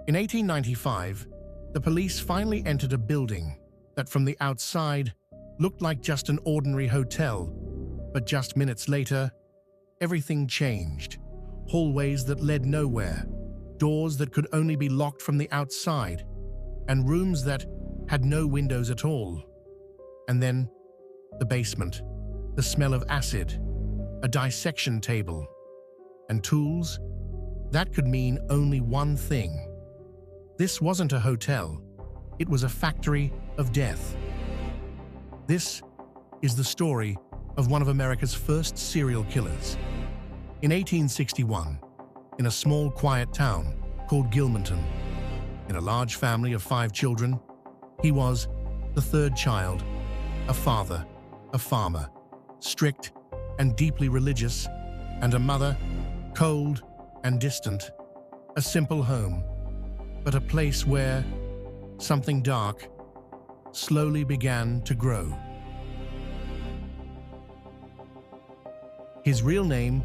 In 1895, the police finally entered a building that from the outside looked like just an ordinary hotel, but just minutes later, everything changed. Hallways that led nowhere, doors that could only be locked from the outside, and rooms that had no windows at all. And then, the basement, the smell of acid, a dissection table, and tools that could mean only one thing. This wasn't a hotel, it was a factory of death. This is the story of one of America's first serial killers. In 1861, in a small, quiet town called Gilmanton, in a large family of 5 children, he was the third child, a father, a farmer, strict and deeply religious, and a mother, cold and distant. A simple home, but a place where something dark slowly began to grow. His real name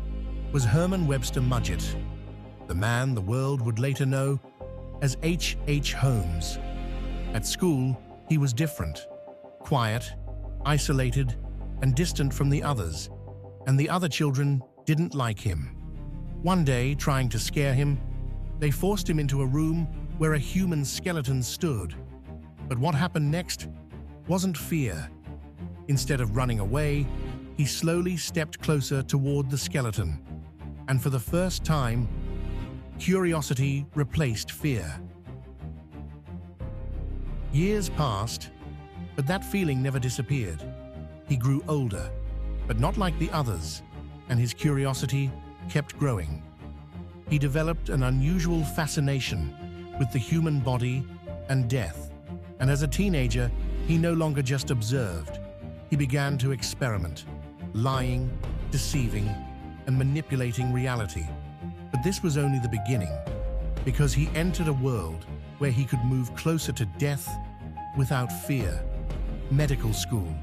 was Herman Webster Mudgett, the man the world would later know as H. Holmes. At school, he was different, quiet, isolated, and distant from the others, and the other children didn't like him. One day, trying to scare him, they forced him into a room where a human skeleton stood. But what happened next wasn't fear. Instead of running away, he slowly stepped closer toward the skeleton, and for the first time, curiosity replaced fear. Years passed, but that feeling never disappeared. He grew older, but not like the others, and his curiosity kept growing. He developed an unusual fascination with the human body and death, and as a teenager, he no longer just observed. He began to experiment, lying, deceiving, and manipulating reality. But this was only the beginning, because he entered a world where he could move closer to death without fear. Medical school,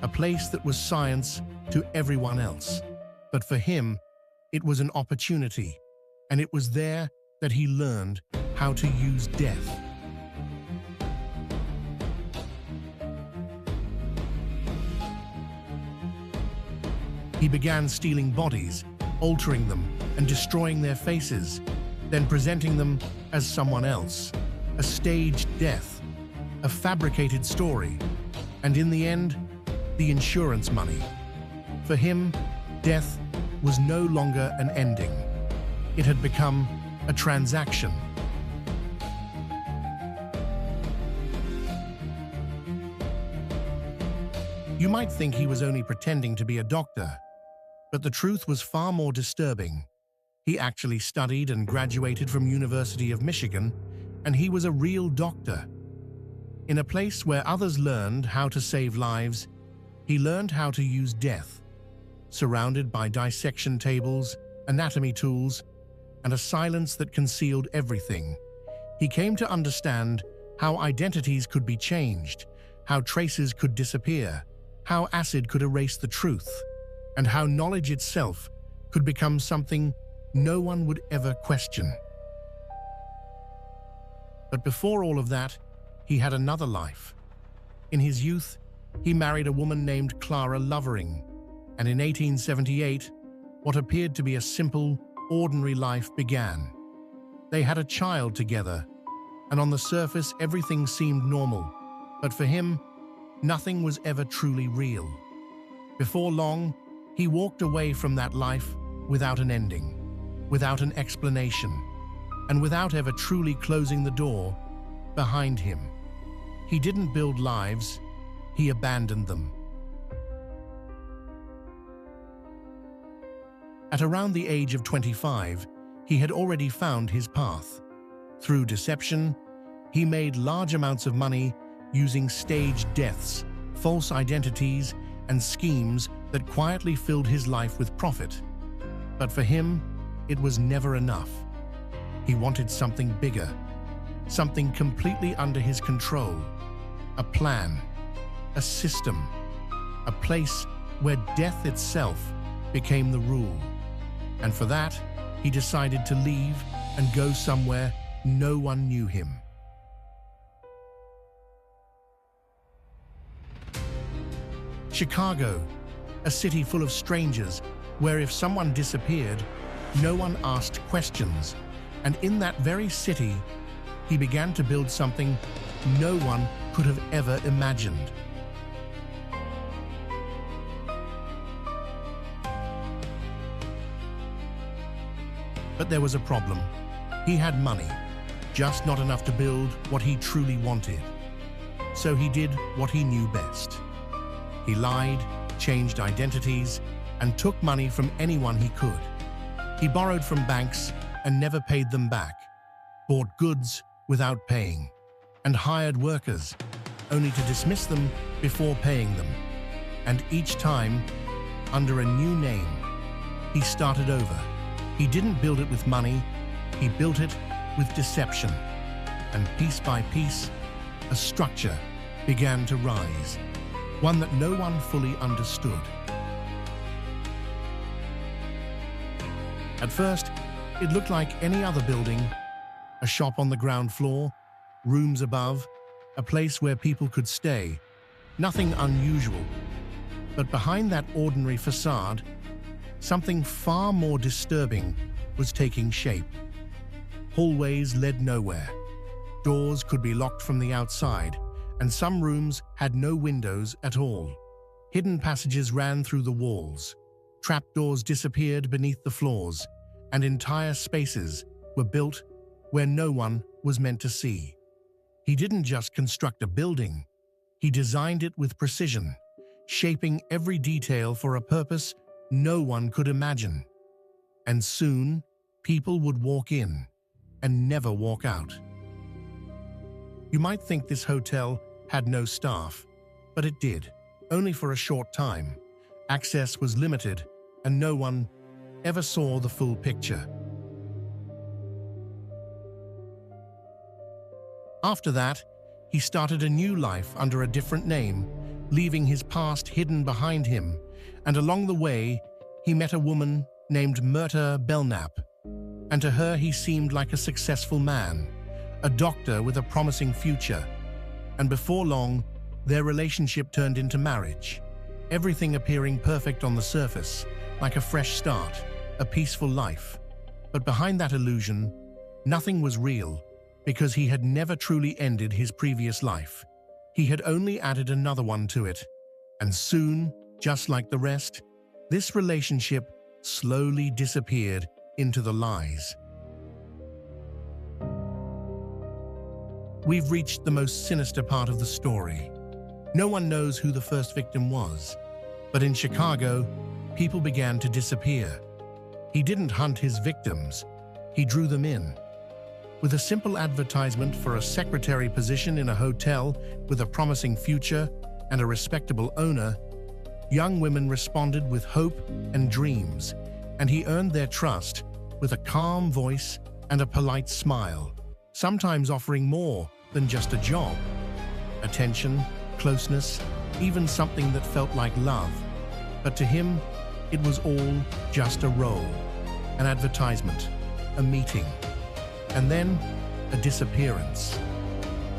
a place that was science to everyone else. But for him, it was an opportunity, and it was there that he learned how to use death. He began stealing bodies, altering them, and destroying their faces, then presenting them as someone else. A staged death, a fabricated story, and in the end, the insurance money. For him, death was no longer an ending. It had become a transaction. You might think he was only pretending to be a doctor, but the truth was far more disturbing. He actually studied and graduated from University of Michigan, and he was a real doctor. In a place where others learned how to save lives, he learned how to use death. Surrounded by dissection tables, anatomy tools, and a silence that concealed everything, he came to understand how identities could be changed, how traces could disappear, how acid could erase the truth, and how knowledge itself could become something no one would ever question. But before all of that, he had another life. In his youth, he married a woman named Clara Lovering, and in 1878, what appeared to be a simple, ordinary life began. They had a child together, and on the surface everything seemed normal, but for him, nothing was ever truly real. Before long, he walked away from that life without an ending, without an explanation, and without ever truly closing the door behind him. He didn't build lives, he abandoned them. At around the age of 25, he had already found his path. Through deception, he made large amounts of money using staged deaths, false identities, and schemes that quietly filled his life with profit. But for him, it was never enough. He wanted something bigger, something completely under his control, a plan, a system, a place where death itself became the rule. And for that, he decided to leave and go somewhere no one knew him. Chicago, a city full of strangers, where if someone disappeared, no one asked questions. And in that very city, he began to build something no one could have ever imagined. But there was a problem. He had money, just not enough to build what he truly wanted. So he did what he knew best. He lied, changed identities, and took money from anyone he could. He borrowed from banks and never paid them back, bought goods without paying, and hired workers, only to dismiss them before paying them. And each time, under a new name, he started over. He didn't build it with money, he built it with deception. And piece by piece, a structure began to rise, one that no one fully understood. At first, it looked like any other building, a shop on the ground floor, rooms above, a place where people could stay. Nothing unusual. But behind that ordinary facade, something far more disturbing was taking shape. Hallways led nowhere. Doors could be locked from the outside, and some rooms had no windows at all. Hidden passages ran through the walls. Trapdoors disappeared beneath the floors, and entire spaces were built where no one was meant to see. He didn't just construct a building, he designed it with precision, shaping every detail for a purpose no one could imagine. And soon, people would walk in and never walk out. You might think this hotel had no staff, but it did, only for a short time. Access was limited, and no one ever saw the full picture. After that, he started a new life under a different name, leaving his past hidden behind him, and along the way, he met a woman named Myrta Belknap, and to her he seemed like a successful man, a doctor with a promising future, and before long, their relationship turned into marriage, everything appearing perfect on the surface, like a fresh start, a peaceful life. But behind that illusion, nothing was real, because he had never truly ended his previous life. He had only added another one to it, and soon, just like the rest, this relationship slowly disappeared into the lies. We've reached the most sinister part of the story. No one knows who the first victim was, but in Chicago, people began to disappear. He didn't hunt his victims, he drew them in. With a simple advertisement for a secretary position in a hotel with a promising future and a respectable owner, young women responded with hope and dreams, and he earned their trust with a calm voice and a polite smile, sometimes offering more than just a job. Attention, closeness, even something that felt like love. But to him, it was all just a role, an advertisement, a meeting, and then a disappearance.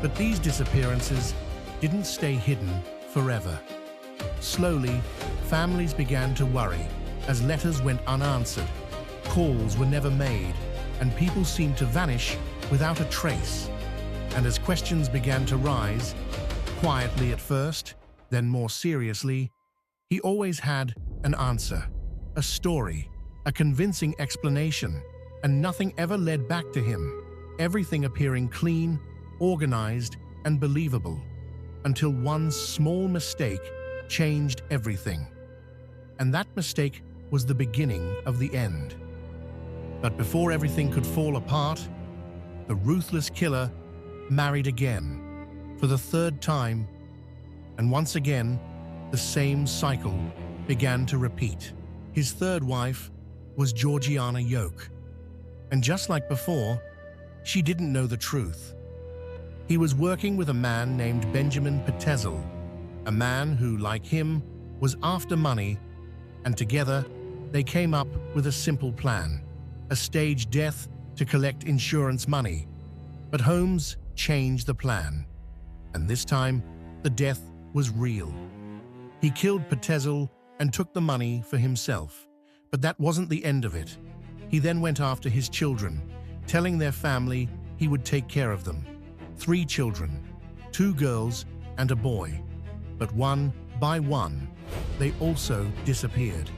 But these disappearances didn't stay hidden forever. Slowly, families began to worry as letters went unanswered, calls were never made, and people seemed to vanish without a trace. And as questions began to rise, quietly at first, then more seriously, he always had an answer, a story, a convincing explanation, and nothing ever led back to him, everything appearing clean, organized, and believable, until one small mistake changed everything. And that mistake was the beginning of the end. But before everything could fall apart, the ruthless killer married again, for the third time, and once again, the same cycle began to repeat. His third wife was Georgiana Yoke, and just like before, she didn't know the truth. He was working with a man named Benjamin Petezel, a man who, like him, was after money, and together they came up with a simple plan, a staged death to collect insurance money, But Holmes changed the plan, and this time, the death was real. He killed Petezel and took the money for himself. But that wasn't the end of it. He then went after his children, telling their family he would take care of them. 3 children, 2 girls and a boy. But one by one, they also disappeared.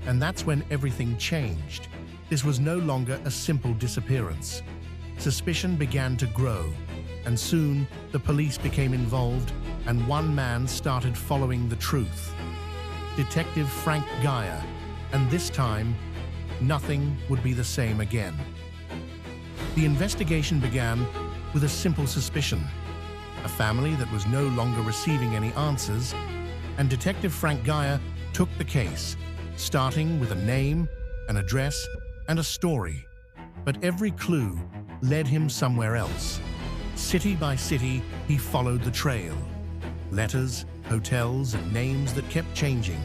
And that's when everything changed. This was no longer a simple disappearance. Suspicion began to grow, and soon the police became involved, and one man started following the truth. Detective Frank Geyer, and this time, nothing would be the same again. The investigation began with a simple suspicion, a family that was no longer receiving any answers, and Detective Frank Geyer took the case, starting with a name, an address, and a story. But every clue led him somewhere else. City by city, he followed the trail. Letters, hotels, and names that kept changing.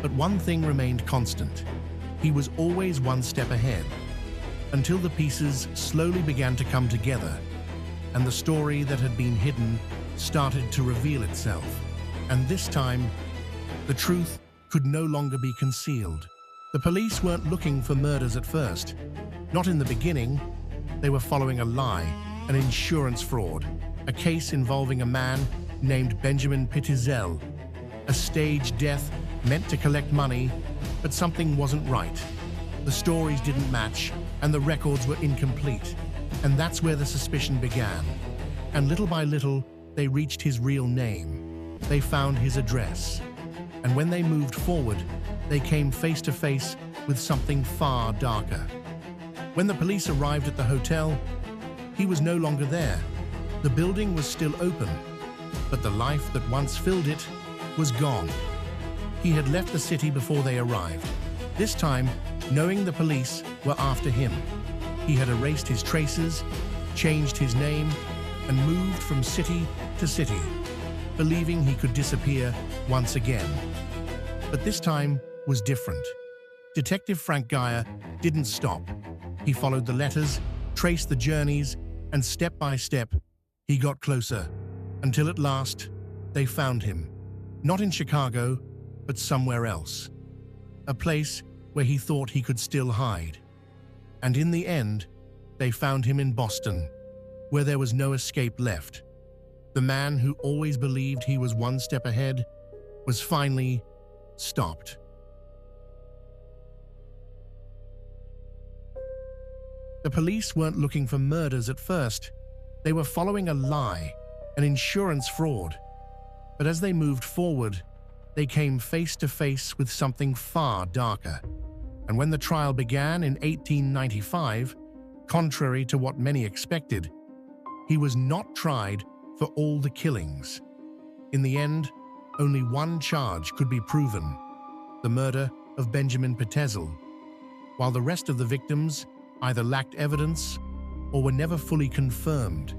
But one thing remained constant. He was always one step ahead, until the pieces slowly began to come together, and the story that had been hidden started to reveal itself. And this time, the truth could no longer be concealed. The police weren't looking for murders at first. Not in the beginning. They were following a lie, an insurance fraud, a case involving a man named Benjamin Petezel, a staged death meant to collect money, but something wasn't right. The stories didn't match, and the records were incomplete. And that's where the suspicion began. And little by little, they reached his real name. They found his address. And when they moved forward, they came face to face with something far darker. When the police arrived at the hotel, he was no longer there. The building was still open, but the life that once filled it was gone. He had left the city before they arrived, this time knowing the police were after him. He had erased his traces, changed his name, and moved from city to city, believing he could disappear once again. But this time was different. Detective Frank Geyer didn't stop. He followed the letters, traced the journeys, and step by step, he got closer, until at last, they found him. Not in Chicago, but somewhere else. A place where he thought he could still hide. And in the end, they found him in Boston, where there was no escape left. The man who always believed he was one step ahead was finally stopped. The police weren't looking for murders at first. They were following a lie, an insurance fraud. But as they moved forward, they came face to face with something far darker. And when the trial began in 1895, contrary to what many expected, he was not tried for all the killings. In the end, only one charge could be proven: the murder of Benjamin Petezel, while the rest of the victims either lacked evidence or were never fully confirmed.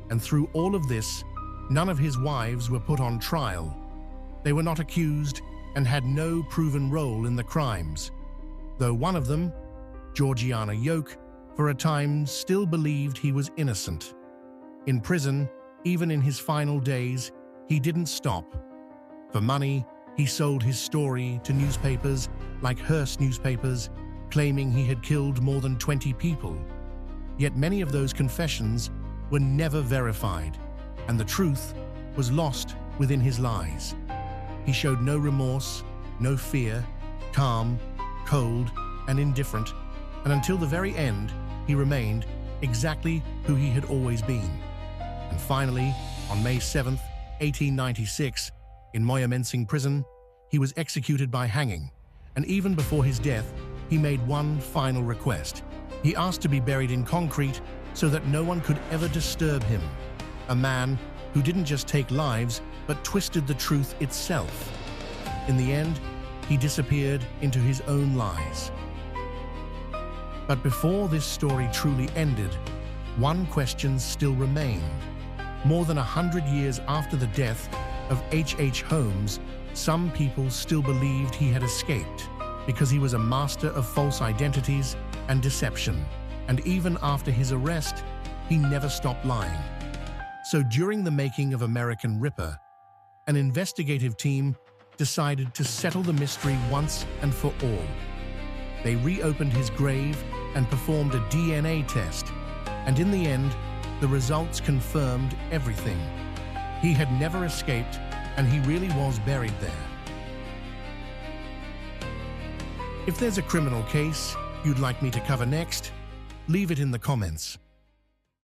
And through all of this, none of his wives were put on trial. They were not accused and had no proven role in the crimes, though one of them, Georgiana Yoke, for a time still believed he was innocent. In prison, even in his final days, he didn't stop. For money, he sold his story to newspapers like Hearst newspapers, claiming he had killed more than 20 people. Yet many of those confessions were never verified, and the truth was lost within his lies. He showed no remorse, no fear, calm, cold, and indifferent, and until the very end, he remained exactly who he had always been. And finally, on May 7th, 1896, in Moyamensing prison, he was executed by hanging, and even before his death, he made one final request. He asked to be buried in concrete so that no one could ever disturb him. A man who didn't just take lives, but twisted the truth itself. In the end, he disappeared into his own lies. But before this story truly ended, one question still remained. More than 100 years after the death of H.H. Holmes, some people still believed he had escaped because he was a master of false identities and deception. And even after his arrest, he never stopped lying. So during the making of American Ripper, an investigative team decided to settle the mystery once and for all. They reopened his grave and performed a DNA test, and in the end, the results confirmed everything. He had never escaped, and he really was buried there. If there's a criminal case you'd like me to cover next, leave it in the comments.